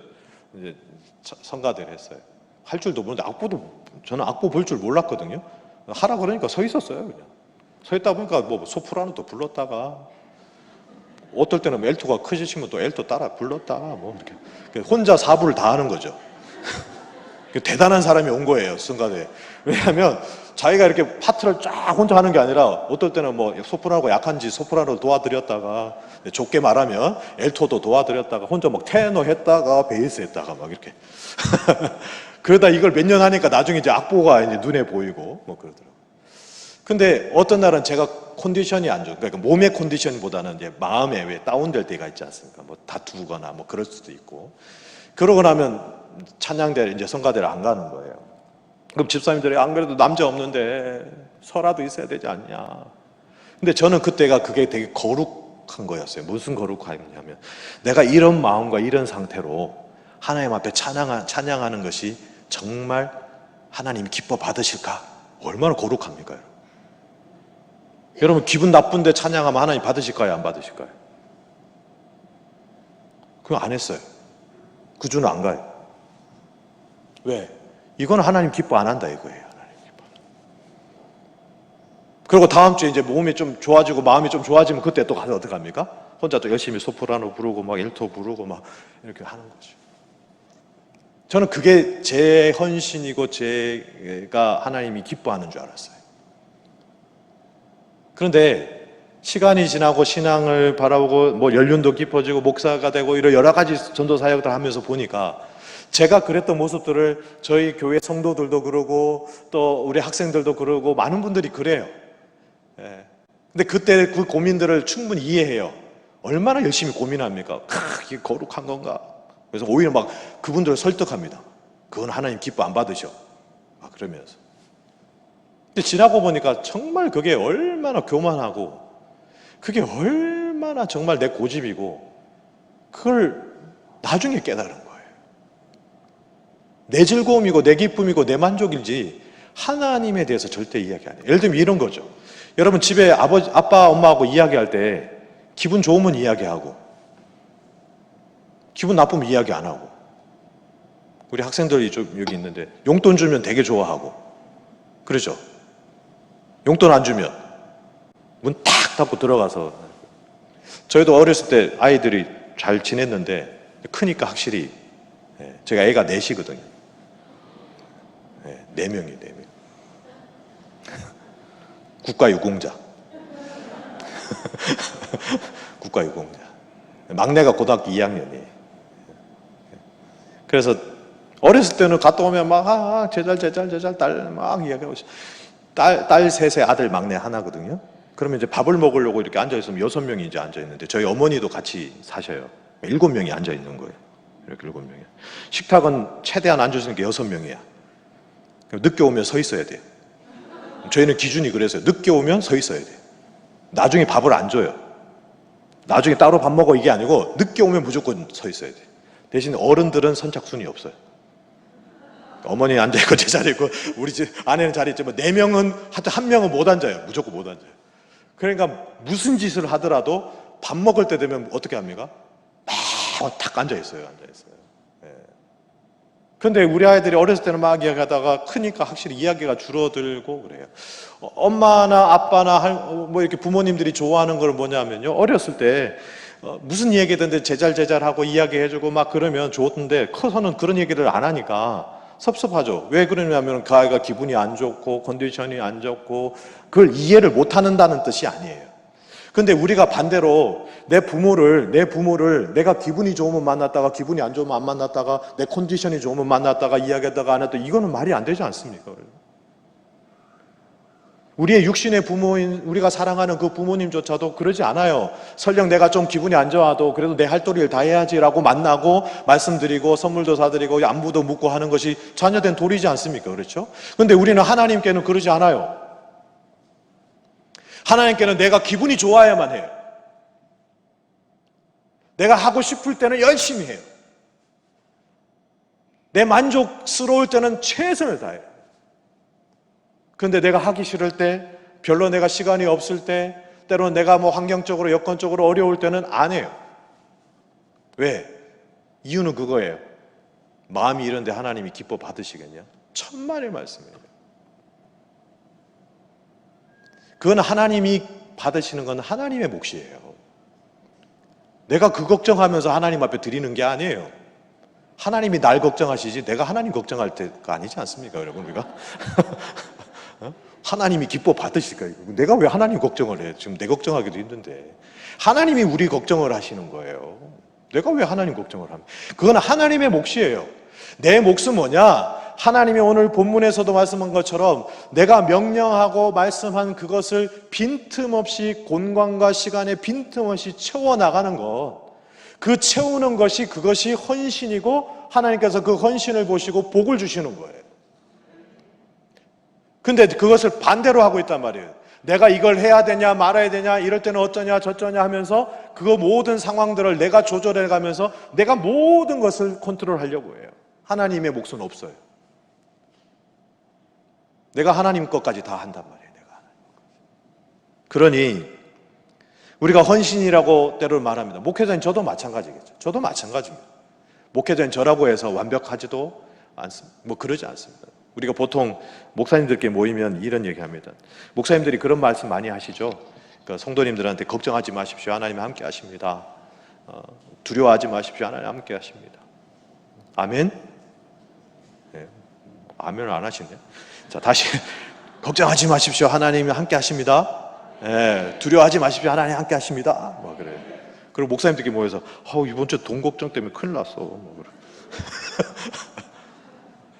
이제 성가대를 했어요. 할 줄도 모르는데 저는 악보 볼 줄 몰랐거든요. 하라 그러니까 서 있었어요, 그냥. 서 있다 보니까 뭐 소프라노도 불렀다가 어떨 때는 엘토가 크시면 또 엘토 따라 불렀다가 뭐 이렇게 혼자 사부를 다 하는 거죠. 대단한 사람이 온 거예요, 성가대에. 왜냐하면 자기가 이렇게 파트를 쫙 혼자 하는 게 아니라 어떨 때는 뭐 소프라노가 약한지 소프라노 도와드렸다가, 좁게 말하면 엘토도 도와드렸다가, 혼자 막 테너 했다가 베이스 했다가 막 이렇게 그러다 이걸 몇 년 하니까 나중에 이제 악보가 이제 눈에 보이고 뭐 그러더라고요. 근데 어떤 날은 제가 컨디션이 안 좋아, 그러니까 몸의 컨디션보다는 이제 마음에 왜 다운될 때가 있지 않습니까? 뭐 다투거나 뭐 그럴 수도 있고. 그러고 나면 찬양대를 이제 성가대를 안 가는 거예요. 그럼 집사님들이 안 그래도 남자 없는데 서라도 있어야 되지 않냐. 근데 저는 그때가 그게 되게 거룩한 거였어요. 무슨 거룩함이냐면 내가 이런 마음과 이런 상태로 하나님 앞에 찬양하는 것이 정말 하나님이 기뻐 받으실까? 얼마나 거룩합니까? 여러분 기분 나쁜데 찬양하면 하나님 받으실까요? 안 받으실까요? 그거 안 했어요. 그 주는 안 가요. 왜? 이건 하나님 기뻐 안 한다 이거예요. 하나님 기뻐. 그리고 다음 주에 이제 몸이 좀 좋아지고 마음이 좀 좋아지면 그때 또 가서 어떻게 합니까? 혼자 또 열심히 소프라노 부르고 막 일토 부르고 막 이렇게 하는 거죠. 저는 그게 제 헌신이고 제가 하나님이 기뻐하는 줄 알았어요. 그런데 시간이 지나고 신앙을 바라보고 뭐 연륜도 깊어지고 목사가 되고 이런 여러 가지 전도 사역들 하면서 보니까 제가 그랬던 모습들을 저희 교회 성도들도 그러고 또 우리 학생들도 그러고 많은 분들이 그래요. 예. 근데 그때 그 고민들을 충분히 이해해요. 얼마나 열심히 고민합니까? 이게 거룩한 건가? 그래서 오히려 막 그분들을 설득합니다. 그건 하나님 기뻐 안 받으셔. 그러면서. 근데 지나고 보니까 정말 그게 얼마나 교만하고 그게 얼마나 정말 내 고집이고 그걸 나중에 깨달은 거예요. 내 즐거움이고 내 기쁨이고 내 만족이지 하나님에 대해서 절대 이야기 안 해요. 예를 들면 이런 거죠. 여러분 집에 아빠 엄마하고 이야기할 때 기분 좋으면 이야기하고 기분 나쁘면 이야기 안 하고, 우리 학생들이 좀 여기 있는데 용돈 주면 되게 좋아하고 그러죠. 용돈 안 주면 문 탁 닫고 들어가서. 저희도 어렸을 때 아이들이 잘 지냈는데 크니까 확실히, 제가 애가 넷이거든요. 4명이 4명. 국가유공자. 국가유공자. 막내가 고등학교 2학년이에요. 그래서 어렸을 때는 갔다 오면 막 제잘 딸 막 이야기하고, 딸 셋에 아들 막내 하나거든요. 그러면 이제 밥을 먹으려고 이렇게 앉아있으면 6명이 이제 앉아있는데 저희 어머니도 같이 사셔요. 7명이 앉아있는 거예요. 이렇게 7명이. 식탁은 최대한 앉을 수 있는 게 6명이야. 늦게 오면 서 있어야 돼요. 저희는 기준이 그래서요. 늦게 오면 서 있어야 돼요. 나중에 밥을 안 줘요. 나중에 따로 밥 먹어 이게 아니고 늦게 오면 무조건 서 있어야 돼요. 대신 어른들은 선착순이 없어요. 어머니 앉아있고 제 자리 있고 우리 집 아내는 자리 있지만 4명은 하여튼 1명은 못 앉아요. 무조건 못 앉아요. 그러니까 무슨 짓을 하더라도 밥 먹을 때 되면 어떻게 합니까? 막 탁 앉아있어요. 그런데 우리 아이들이 어렸을 때는 막 이야기하다가 크니까 확실히 이야기가 줄어들고 그래요. 엄마나 아빠나 뭐 이렇게 부모님들이 좋아하는 걸 뭐냐면요, 어렸을 때 무슨 얘기든지 제잘제잘하고 이야기해주고 막 그러면 좋던데 커서는 그런 얘기를 안 하니까 섭섭하죠. 왜 그러냐면 그 아이가 기분이 안 좋고 컨디션이 안 좋고 그걸 이해를 못 한다는 뜻이 아니에요. 근데 우리가 반대로 내 부모를 내가 기분이 좋으면 만났다가 기분이 안 좋으면 안 만났다가 내 컨디션이 좋으면 만났다가 이야기하다가 안 했다, 이거는 말이 안 되지 않습니까? 우리의 육신의 부모인 우리가 사랑하는 그 부모님조차도 그러지 않아요. 설령 내가 좀 기분이 안 좋아도 그래도 내 할 도리를 다 해야지라고 만나고 말씀드리고 선물도 사드리고 안부도 묻고 하는 것이 자녀된 도리지 않습니까? 그렇죠? 근데 우리는 하나님께는 그러지 않아요. 하나님께는 내가 기분이 좋아야만 해요. 내가 하고 싶을 때는 열심히 해요. 내 만족스러울 때는 최선을 다해요. 그런데 내가 하기 싫을 때, 별로 내가 시간이 없을 때, 때로는 내가 뭐 환경적으로 여건적으로 어려울 때는 안 해요. 왜? 이유는 그거예요. 마음이 이런데 하나님이 기뻐 받으시겠냐? 천만의 말씀이에요. 그건 하나님이 받으시는 건 하나님의 몫이에요. 내가 그 걱정하면서 하나님 앞에 드리는 게 아니에요. 하나님이 날 걱정하시지 내가 하나님 걱정할 때가 아니지 않습니까, 여러분? 우리가 어? 하나님이 기뻐 받으실 거예요. 내가 왜 하나님 걱정을 해? 지금 내 걱정하기도 힘든데 하나님이 우리 걱정을 하시는 거예요. 내가 왜 하나님 걱정을 합니까? 그건 하나님의 몫이에요. 내 몫은 뭐냐? 하나님이 오늘 본문에서도 말씀한 것처럼 내가 명령하고 말씀한 그것을 빈틈없이 공간과 시간에 빈틈없이 채워나가는 것, 그 채우는 것이 그것이 헌신이고 하나님께서 그 헌신을 보시고 복을 주시는 거예요. 근데 그것을 반대로 하고 있단 말이에요. 내가 이걸 해야 되냐 말아야 되냐 이럴 때는 어쩌냐 저쩌냐 하면서 그거 모든 상황들을 내가 조절해 가면서 내가 모든 것을 컨트롤하려고 해요. 하나님의 몫은 없어요. 내가 하나님 것까지 다 한단 말이에요. 내가. 그러니 우리가 헌신이라고 때로 말합니다. 목회자인 저도 마찬가지겠죠. 저도 마찬가지입니다. 목회자인 저라고 해서 완벽하지도 않습니다. 뭐 그러지 않습니다. 우리가 보통 목사님들께 모이면 이런 얘기합니다. 목사님들이 그런 말씀 많이 하시죠. 그러니까 성도님들한테 걱정하지 마십시오. 하나님 함께 하십니다. 두려워하지 마십시오. 하나님 함께 하십니다. 아멘? 네. 아멘을 안 하시네. 자, 다시 걱정하지 마십시오. 하나님이 함께 하십니다. 네. 두려워하지 마십시오. 하나님 함께 하십니다. 뭐 그래. 그리고 목사님들끼리 모여서 이번 주 돈 걱정 때문에 큰일 났어. 뭐 그래.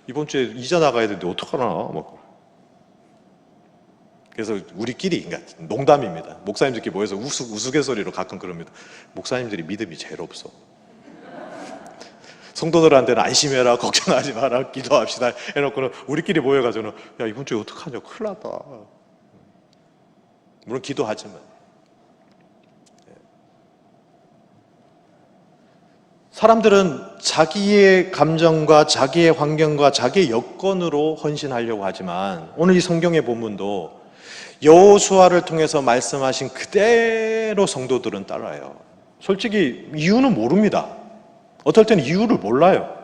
이번 주에 이자 나가야 되는데 어떡하나. 뭐. 그래서 우리끼리, 그러니까 농담입니다. 목사님들끼리 모여서 우스갯소리로 가끔 그럽니다. 목사님들이 믿음이 제일 없어. 성도들한테는 안심해라, 걱정하지 마라, 기도합시다 해놓고는 우리끼리 모여가지고는 야, 이번 주에 어떡하냐, 큰일 났다. 물론 기도하지만. 사람들은 자기의 감정과 자기의 환경과 자기의 여건으로 헌신하려고 하지만 오늘 이 성경의 본문도 여호수아를 통해서 말씀하신 그대로 성도들은 따라요. 솔직히 이유는 모릅니다. 어떨 때는 이유를 몰라요.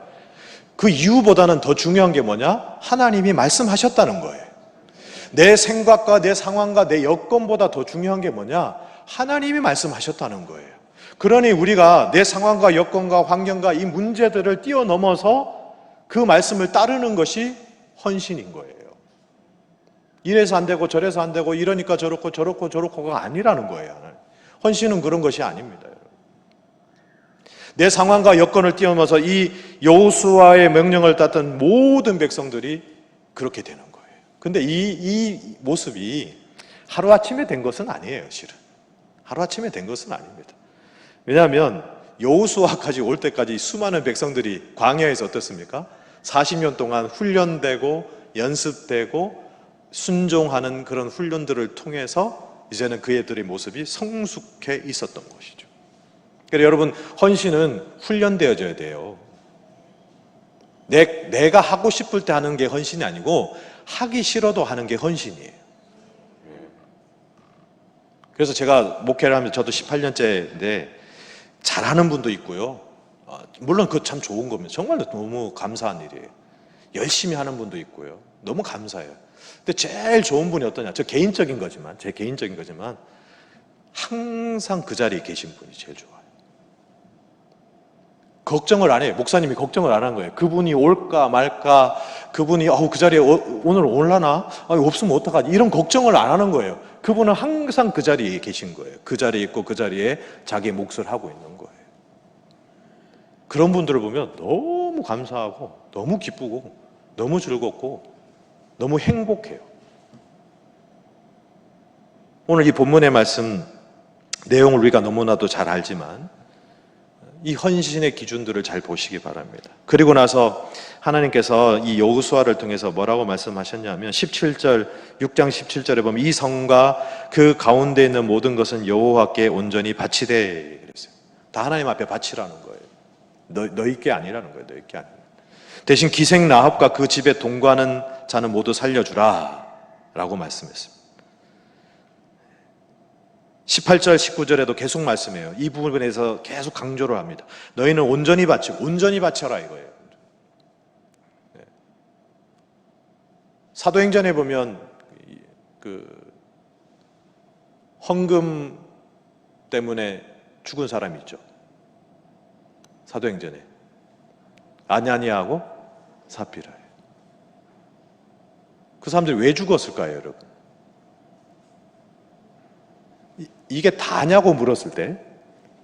그 이유보다는 더 중요한 게 뭐냐? 하나님이 말씀하셨다는 거예요. 내 생각과 내 상황과 내 여건보다 더 중요한 게 뭐냐? 하나님이 말씀하셨다는 거예요. 그러니 우리가 내 상황과 여건과 환경과 이 문제들을 뛰어넘어서 그 말씀을 따르는 것이 헌신인 거예요. 이래서 안 되고 저래서 안 되고 이러니까 저렇고 저렇고 저렇고가 아니라는 거예요. 헌신은 그런 것이 아닙니다. 내 상황과 여건을 뛰어넘어서 이 여호수아의 명령을 따른 모든 백성들이 그렇게 되는 거예요. 근데 이 모습이 하루아침에 된 것은 아니에요, 실은. 하루아침에 된 것은 아닙니다. 왜냐하면 여호수아까지 올 때까지 수많은 백성들이 광야에서 어떻습니까? 40년 동안 훈련되고 연습되고 순종하는 그런 훈련들을 통해서 이제는 그애들의 모습이 성숙해 있었던 것이죠. 그래서 여러분, 헌신은 훈련되어져야 돼요. 내가 하고 싶을 때 하는 게 헌신이 아니고 하기 싫어도 하는 게 헌신이에요. 그래서 제가 목회를 하면서 저도 18년째인데 잘하는 분도 있고요. 물론 그거 참 좋은 겁니다. 정말 너무 감사한 일이에요. 열심히 하는 분도 있고요. 너무 감사해요. 근데 제일 좋은 분이 어떠냐? 제 개인적인 거지만 항상 그 자리에 계신 분이 제일 좋아요. 걱정을 안 해요. 목사님이 걱정을 안 한 거예요. 그분이 올까 말까, 그분이 그 자리에 오늘 올라나? 없으면 어떡하지? 이런 걱정을 안 하는 거예요. 그분은 항상 그 자리에 계신 거예요. 그 자리에 있고 그 자리에 자기의 몫을 하고 있는 거예요. 그런 분들을 보면 너무 감사하고 너무 기쁘고 너무 즐겁고 너무 행복해요. 오늘 이 본문의 말씀 내용을 우리가 너무나도 잘 알지만 이 헌신의 기준들을 잘 보시기 바랍니다. 그리고 나서 하나님께서 이 여호수아를 통해서 뭐라고 말씀하셨냐면 6장 17절에 보면 이 성과 그 가운데 있는 모든 것은 여호와께 온전히 바치되 그랬어요. 다 하나님 앞에 바치라는 거예요. 너희 게 아니라는 거예요. 너희 게 아니에요. 대신 기생 라합과 그 집에 동거하는 자는 모두 살려주라 라고 말씀했습니다. 18절, 19절에도 계속 말씀해요. 이 부분에서 계속 강조를 합니다. 너희는 온전히 바쳐라 이거예요. 사도행전에 보면 그 헌금 때문에 죽은 사람이 있죠. 사도행전에 아냐니아하고 사피라예요. 그 사람들이 왜 죽었을까요, 여러분? 이게 다냐고 물었을 때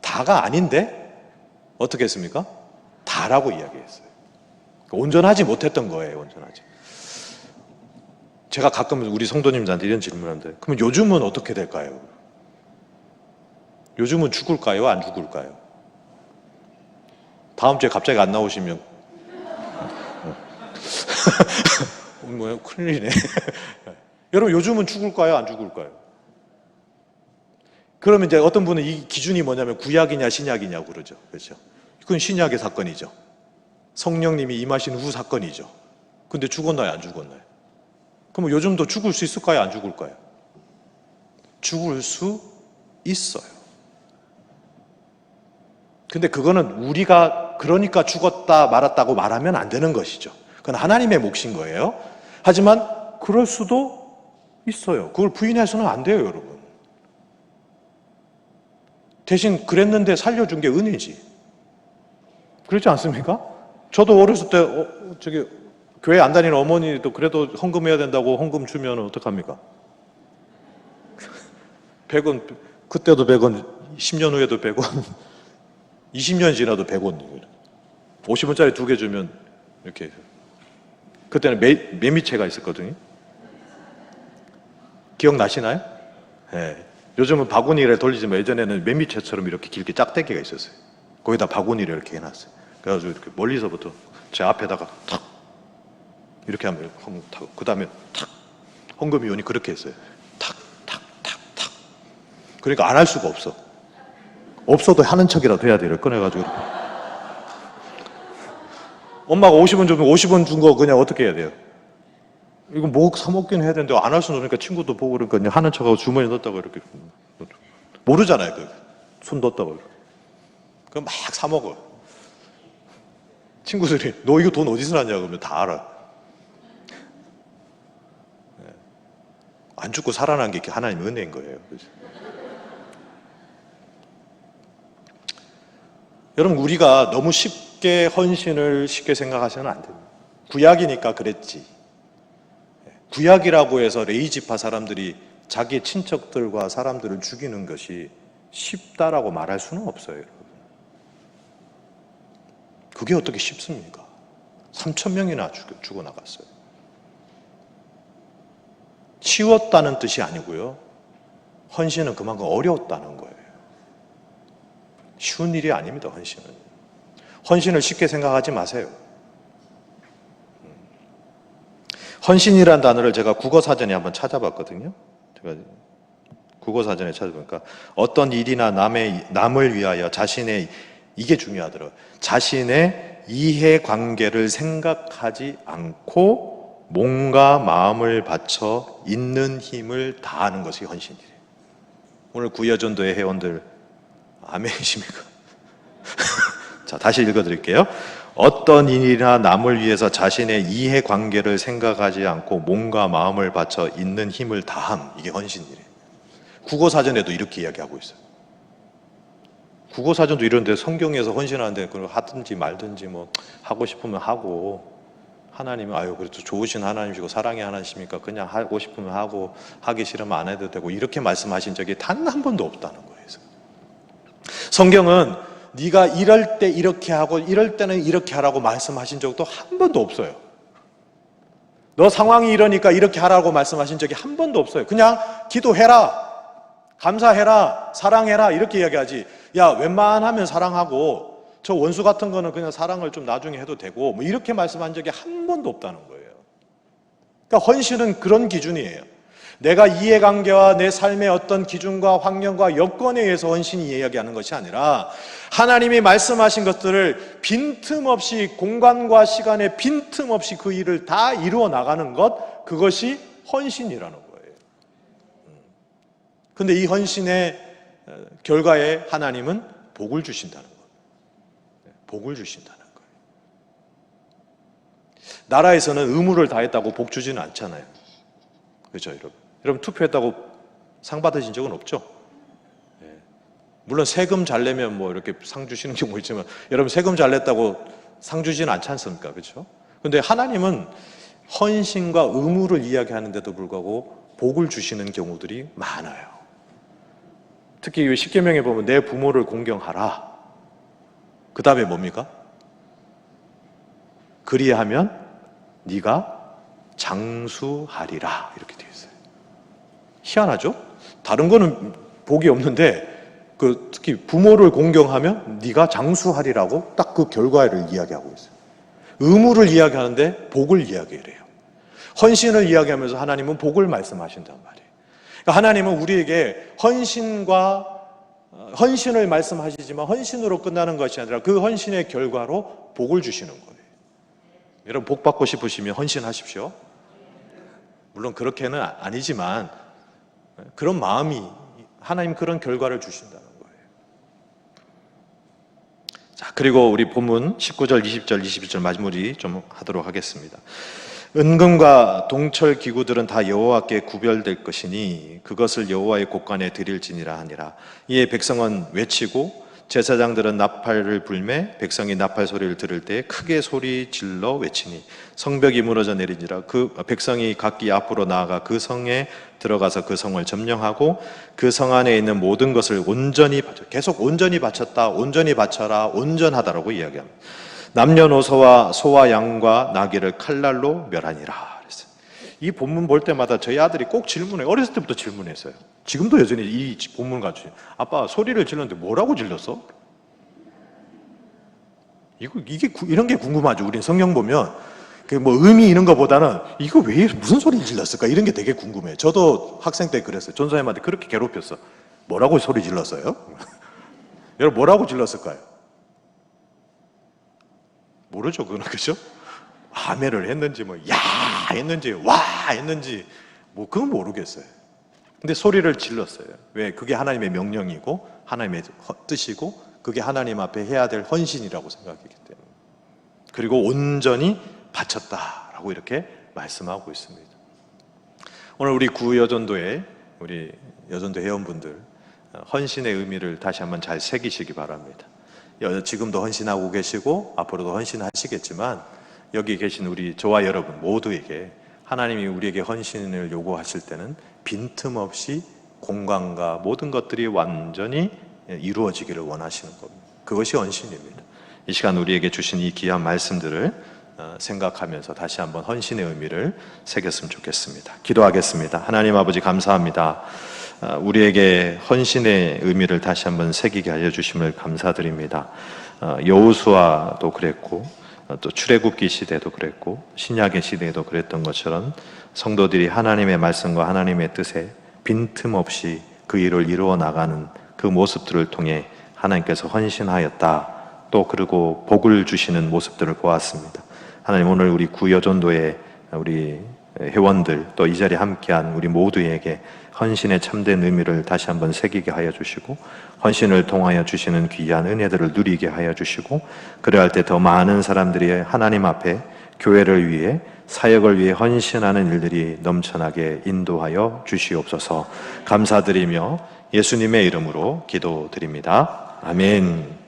다가 아닌데 어떻게 했습니까? 다라고 이야기했어요. 온전하지 못했던 거예요, 온전하지. 제가 가끔 우리 성도님들한테 이런 질문하는데, 그러면 요즘은 어떻게 될까요? 요즘은 죽을까요? 안 죽을까요? 다음 주에 갑자기 안 나오시면 뭐야, 큰일이네. 여러분, 요즘은 죽을까요? 안 죽을까요? 그러면 이제 어떤 분은 이 기준이 뭐냐면 구약이냐 신약이냐고 그러죠. 그렇죠? 그건 신약의 사건이죠. 성령님이 임하신 후 사건이죠. 근데 죽었나요? 안 죽었나요? 그럼 요즘도 죽을 수 있을까요? 안 죽을까요? 죽을 수 있어요. 근데 그거는 우리가 그러니까 죽었다 말았다고 말하면 안 되는 것이죠. 그건 하나님의 몫인 거예요. 하지만 그럴 수도 있어요. 그걸 부인해서는 안 돼요, 여러분. 대신 그랬는데 살려준 게 은혜지. 그렇지 않습니까? 저도 어렸을 때 교회 안 다니는 어머니도 그래도 헌금해야 된다고 헌금 주면 어떡합니까? 100원, 그때도 100원, 10년 후에도 100원, 20년 지나도 100원. 50원짜리 2개 주면 이렇게. 그때는 매미채가 있었거든요. 기억나시나요? 네. 요즘은 바구니를 돌리지만 예전에는 매미채처럼 이렇게 길게 짝대기가 있었어요. 거기다 바구니를 이렇게 해놨어요. 그래가지고 이렇게 멀리서부터 제 앞에다가 탁 이렇게 하면 탁, 그 다음에 탁 헌금위원이 그렇게 했어요. 탁, 탁, 탁, 탁. 그러니까 안 할 수가 없어. 없어도 하는 척이라도 해야 돼요. 꺼내가지고. 엄마가 50원 주면 50원 준 거 그냥 어떻게 해야 돼요? 이거 뭐 사먹긴 해야 되는데 안 할 수는 없으니까 친구도 보고 그러니까 그냥 하는 척하고 주머니에 넣었다가 이렇게. 모르잖아요. 손 넣었다가. 그럼 막 사먹어. 친구들이 너 이거 돈 어디서 났냐 그러면 다 알아. 안 죽고 살아난 게 하나님의 은혜인 거예요. 그렇죠? 여러분, 우리가 너무 쉽게 헌신을 쉽게 생각하시면 안 됩니다. 구약이니까 그랬지. 구약이라고 해서 레이지파 사람들이 자기 친척들과 사람들을 죽이는 것이 쉽다라고 말할 수는 없어요, 여러분. 그게 어떻게 쉽습니까? 3,000명이나 죽어나갔어요. 쉬웠다는 뜻이 아니고요. 헌신은 그만큼 어려웠다는 거예요. 쉬운 일이 아닙니다, 헌신은. 헌신을 쉽게 생각하지 마세요. 헌신이라는 단어를 제가 국어사전에 한번 찾아봤거든요. 제가 국어사전에 찾아보니까 어떤 일이나 남을 위하여 이게 중요하더라고요. 자신의 이해관계를 생각하지 않고 몸과 마음을 바쳐 있는 힘을 다하는 것이 헌신이래요. 오늘 구여전도의 회원들 아멘이십니까? 자, 다시 읽어드릴게요. 어떤 일이나 남을 위해서 자신의 이해관계를 생각하지 않고 몸과 마음을 바쳐 있는 힘을 다함. 이게 헌신이래요. 국어사전에도 이렇게 이야기하고 있어요. 국어사전도 이런데 성경에서 헌신하는데 그걸 하든지 말든지 뭐 하고 싶으면 하고 하나님은 그래도 좋으신 하나님이시고 사랑의 하나님이시니까 그냥 하고 싶으면 하고 하기 싫으면 안 해도 되고 이렇게 말씀하신 적이 단 한 번도 없다는 거예요. 성경은 네가 이럴 때 이렇게 하고 이럴 때는 이렇게 하라고 말씀하신 적도 한 번도 없어요. 너 상황이 이러니까 이렇게 하라고 말씀하신 적이 한 번도 없어요. 그냥 기도해라, 감사해라, 사랑해라 이렇게 이야기하지. 야, 웬만하면 사랑하고 저 원수 같은 거는 그냥 사랑을 좀 나중에 해도 되고 뭐 이렇게 말씀한 적이 한 번도 없다는 거예요. 그러니까 헌신은 그런 기준이에요. 내가 이해관계와 내 삶의 어떤 기준과 환경과 여건에 의해서 헌신이 이야기하는 것이 아니라 하나님이 말씀하신 것들을 빈틈없이 공간과 시간에 빈틈없이 그 일을 다 이루어 나가는 것, 그것이 헌신이라는 거예요. 그런데 이 헌신의 결과에 하나님은 복을 주신다는 거예요. 복을 주신다는 거예요. 나라에서는 의무를 다했다고 복 주지는 않잖아요. 그렇죠, 여러분? 여러분 투표했다고 상 받으신 적은 없죠? 물론 세금 잘 내면 뭐 이렇게 상 주시는 경우 있지만 여러분 세금 잘 냈다고 상 주지는 않지 않습니까? 그렇죠? 근데 하나님은 헌신과 의무를 이야기하는데도 불구하고 복을 주시는 경우들이 많아요. 특히 십계명에 보면 내 부모를 공경하라. 그 다음에 뭡니까? 그리하면 네가 장수하리라 이렇게 되어 있어요. 희한하죠? 다른 거는 복이 없는데 특히 부모를 공경하면 네가 장수하리라고 딱 그 결과를 이야기하고 있어요. 의무를 이야기하는데 복을 이야기해요. 헌신을 이야기하면서 하나님은 복을 말씀하신단 말이에요. 그러니까 하나님은 우리에게 헌신을 말씀하시지만 헌신으로 끝나는 것이 아니라 그 헌신의 결과로 복을 주시는 거예요. 여러분 복 받고 싶으시면 헌신하십시오. 물론 그렇게는 아니지만 그런 마음이 하나님 그런 결과를 주신다는 거예요. 자, 그리고 우리 본문 19절, 20절, 21절 마무리 좀 하도록 하겠습니다. 은금과 동철 기구들은 다 여호와께 구별될 것이니 그것을 여호와의 곳간에 드릴지니라 하니라. 이에 백성은 외치고 제사장들은 나팔을 불매 백성이 나팔 소리를 들을 때 크게 소리 질러 외치니 성벽이 무너져 내리니라. 그 백성이 각기 앞으로 나아가 그 성에 들어가서 그 성을 점령하고 그 성 안에 있는 모든 것을 온전히 바쳐, 계속 온전히 바쳤다, 온전히 바쳐라, 온전하다라고 이야기합니다. 남녀노소와 소와 양과 나귀를 칼날로 멸하니라. 그랬어요. 이 본문 볼 때마다 저희 아들이 꼭 질문해요. 어렸을 때부터 질문했어요. 지금도 여전히 이 본문 가지고 아빠 소리를 질렀는데 뭐라고 질렀어? 이런 게 궁금하죠. 우린 성경 보면 뭐 의미 이런 거보다는 이거 왜 무슨 소리 질렀을까 이런 게 되게 궁금해요. 저도 학생 때 그랬어요. 전사님한테 그렇게 괴롭혔어. 뭐라고 소리 질렀어요? 여러분 뭐라고 질렀을까요? 모르죠, 그건. 그죠? 아멘을 했는지, 야 했는지, 와 했는지, 그건 모르겠어요. 근데 소리를 질렀어요. 왜? 그게 하나님의 명령이고, 하나님의 뜻이고, 그게 하나님 앞에 해야 될 헌신이라고 생각하기 때문에. 그리고 온전히 바쳤다라고 이렇게 말씀하고 있습니다. 오늘 우리 구여전도회, 우리 여전도 회원분들, 헌신의 의미를 다시 한번 잘 새기시기 바랍니다. 지금도 헌신하고 계시고 앞으로도 헌신하시겠지만 여기 계신 우리 저와 여러분 모두에게 하나님이 우리에게 헌신을 요구하실 때는 빈틈없이 공간과 모든 것들이 완전히 이루어지기를 원하시는 겁니다. 그것이 헌신입니다. 이 시간 우리에게 주신 이 귀한 말씀들을 생각하면서 다시 한번 헌신의 의미를 새겼으면 좋겠습니다. 기도하겠습니다. 하나님 아버지 감사합니다. 우리에게 헌신의 의미를 다시 한번 새기게 하여 주심을 감사드립니다. 여호수아도 그랬고 또 출애굽기 시대도 그랬고 신약의 시대에도 그랬던 것처럼 성도들이 하나님의 말씀과 하나님의 뜻에 빈틈없이 그 일을 이루어 나가는 그 모습들을 통해 하나님께서 헌신하였다. 또 그리고 복을 주시는 모습들을 보았습니다. 하나님 오늘 우리 구여전도의 우리 회원들 또 이 자리에 함께한 우리 모두에게 헌신의 참된 의미를 다시 한번 새기게 하여 주시고 헌신을 통하여 주시는 귀한 은혜들을 누리게 하여 주시고 그래야 할 때 더 많은 사람들이 하나님 앞에 교회를 위해 사역을 위해 헌신하는 일들이 넘쳐나게 인도하여 주시옵소서. 감사드리며 예수님의 이름으로 기도드립니다. 아멘.